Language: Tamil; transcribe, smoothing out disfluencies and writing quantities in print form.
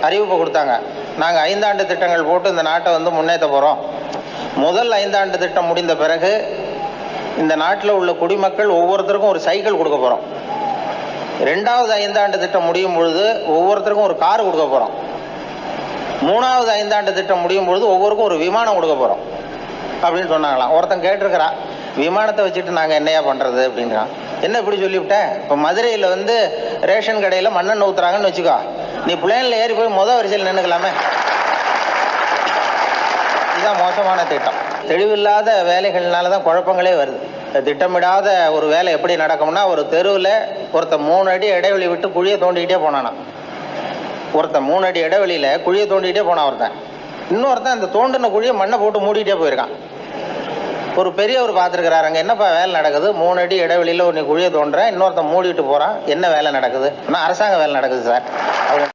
அறிவிப்பு கொடுத்தாங்க. நாங்கள் 5 ஆண்டு திட்டங்கள் போட்டு இந்த நாட்டை முன்னேற்ற போகிறோம். முதல் 5 ஆண்டு திட்டம் முடிந்த பிறகு இந்த நாட்டில் உள்ள குடிமக்கள் ஒவ்வொருத்தருக்கும் ஒரு சைக்கிள் கொடுக்க போகிறோம். 2வது 5 ஆண்டு திட்டம் முடியும் பொழுது ஒவ்வொருத்தருக்கும் ஒரு கார் கொடுக்க போகிறோம். 3வது 5 ஆண்டு திட்டம் முடியும் பொழுது ஒவ்வொருக்கும் ஒரு விமானம் கொடுக்க போகிறோம் அப்படின்னு சொன்னாங்களாம். ஒருத்தன் கேட்டிருக்கிறான், விமானத்தை வச்சுட்டு நாங்கள் என்னையா பண்ணுறது அப்படின்றான். என்ன இப்படி சொல்லிவிட்டேன், இப்போ மதுரையில் ரேஷன் கடையில் மண்ணெண்ணெய் ஊற்றுறாங்கன்னு வச்சுக்கோ, நீ பிளேனில் ஏறி போய் வரிசையில் நின்றுக்கலாமே. இதுதான் மோசமான திட்டம். தெளிவில்லாத வேலைகள்னால தான் குழப்பங்களே வருது. திட்டமிடாத ஒரு வேலை எப்படி நடக்கும்னா, ஒரு தெருவில் ஒருத்தன் 3 அடி இடைவெளி விட்டு குழியை தோண்டிக்கிட்டே போனானா. ஒருத்தன் 3 அடி இடைவெளியில் குழியை தோண்டிக்கிட்டே போனான் ஒருத்தன். இன்னொருத்தன் அந்த தோண்டின குழியை மண்ணை போட்டு மூடிக்கிட்டே போயிருக்கான். ஒரு பெரியவர் பார்த்துருக்கிறாரு, அங்கே என்னப்பா வேலை நடக்குது, 3 அடி இடைவெளியில் நீ குழியை தோண்டுற, இன்னொருத்தன் மூடிட்டு போகிறான், என்ன வேலை நடக்குது? ஆனால் அரசாங்க வேலை நடக்குது சார்.